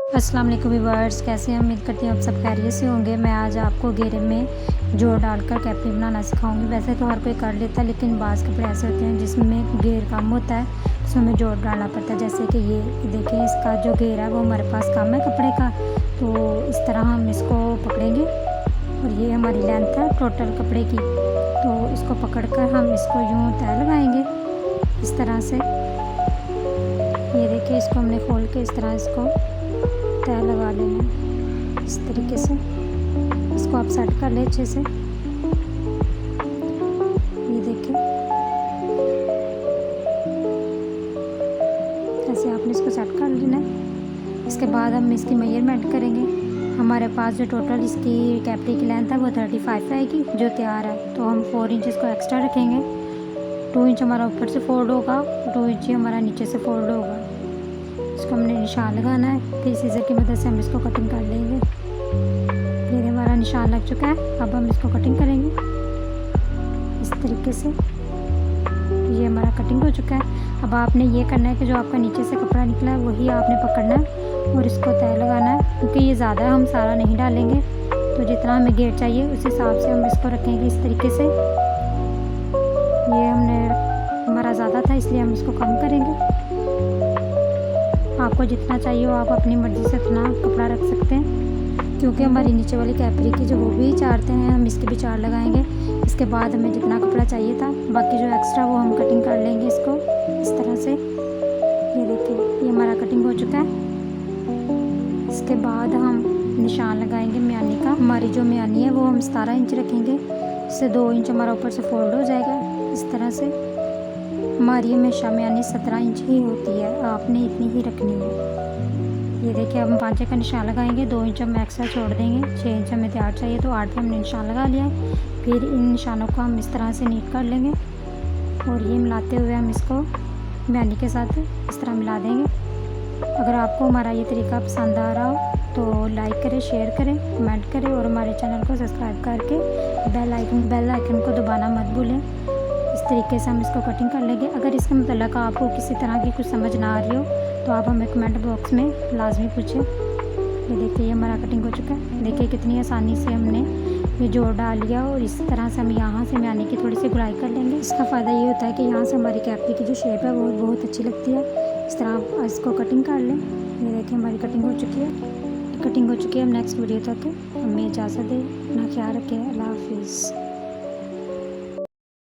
अस्सलाम वालेकुम व्यूअर्स, कैसे हैं? उम्मीद करती हूँ आप सब खैरियत से होंगे। मैं आज आपको घेरे में जोड़ डालकर कैपरी बनाना सिखाऊंगी। वैसे तो हर कोई कर लेता है, लेकिन बाज़ कपड़े ऐसे होते हैं जिसमें घेर कम होता है, उसमें जोड़ डालना पड़ता है। जैसे कि ये देखें, इसका जो घेर है वो हमारे पास कम है कपड़े का, तो इस तरह हम इसको पकड़ेंगे और ये हमारी लेंथ है टोटल कपड़े की। तो इसको पकड़कर हम इसको यूँ तय लगाएंगे इस तरह से। ये देखिए, इसको हमने खोल के इस तरह इसको तय लगा लेना है इस तरीके से। इसको आप सेट कर ले अच्छे से। ये देखिए, ऐसे आपने इसको सेट कर लेना है। इसके बाद हम इसकी मेजरमेंट करेंगे। हमारे पास जो टोटल इसकी कैपरी की लेंथ है वो 35 आएगी जो तैयार है। तो हम 4 इंच इसको एक्स्ट्रा रखेंगे। 2 इंच हमारा ऊपर से फोल्ड होगा, 2 इंच ही हमारा नीचे से फोल्ड होगा। इसको हमने निशान लगाना है, फिर सीज़र की मदद से हम इसको कटिंग कर लेंगे। ये हमारा निशान लग चुका है। अब हम इसको कटिंग करेंगे इस तरीके से। ये हमारा कटिंग हो चुका है। अब आपने ये करना है कि जो आपका नीचे से कपड़ा निकला है वही आपने पकड़ना है और इसको तय लगाना है, क्योंकि ये ज़्यादा हम सारा नहीं डालेंगे। तो जितना हमें घेर चाहिए उस हिसाब से हम इसको रखेंगे इस तरीके से। ये हमारा ज़्यादा था इसलिए हम इसको कम करेंगे। आपको जितना चाहिए हो आप अपनी मर्ज़ी से उतना कपड़ा रख सकते हैं, क्योंकि हमारी नीचे वाली कैपरी की जो वो भी चारते हैं, हम इसके भी चार लगाएंगे। इसके बाद हमें जितना कपड़ा चाहिए था, बाकी जो एक्स्ट्रा वो हम कटिंग कर लेंगे इसको इस तरह से। ये देखिए, ये हमारा कटिंग हो चुका है। इसके बाद हम निशान लगाएंगे म्यानी का। हमारी जो म्यानी है वो हम 17 इंच रखेंगे। इससे 2 इंच हमारा ऊपर से फोल्ड हो जाएगा इस तरह से। हमारी हमेशा म्यानी 17 इंच ही होती है, आपने इतनी ही रखनी है। ये देखिए, अब हम 5 का निशान लगाएंगे। 2 इंच हम एक्स्ट्रा छोड़ देंगे। 6 इंच हमें तैयार चाहिए, तो 8 पे हमने निशान लगा लिया है। फिर इन निशानों को हम इस तरह से नीट कर लेंगे और ये मिलाते हुए हम इसको म्यानी के साथ इस तरह मिला देंगे। अगर आपको हमारा ये तरीका पसंद आ रहा हो तो लाइक करें, शेयर करें, कमेंट करें और हमारे चैनल को सब्सक्राइब करके बेल आइकन को दबाना मत भूलें। इस तरीके से हम इसको कटिंग कर लेंगे। अगर इसके मतलब आपको किसी तरह की कुछ समझ ना आ रही हो तो आप हमें कमेंट बॉक्स में लाजमी पूछें। ये देखिए, ये हमारा कटिंग हो चुका है। देखिए कितनी आसानी से हमने ये जोड़ डाल लिया और इस तरह से हम यहाँ से म्यानी की थोड़ी सी गुड़ाई कर लेंगे। इसका फ़ायदा ये होता है कि यहाँ से हमारी कैपरी की जो शेप है वो बहुत अच्छी लगती है। इस तरह आप इसको कटिंग कर लें। ये देखिए, हमारी कटिंग हो चुकी है। अब नेक्स्ट वीडियो तक हमें इजाज़त दें। अपना ख्याल रखें। अल्लाह हाफिज़।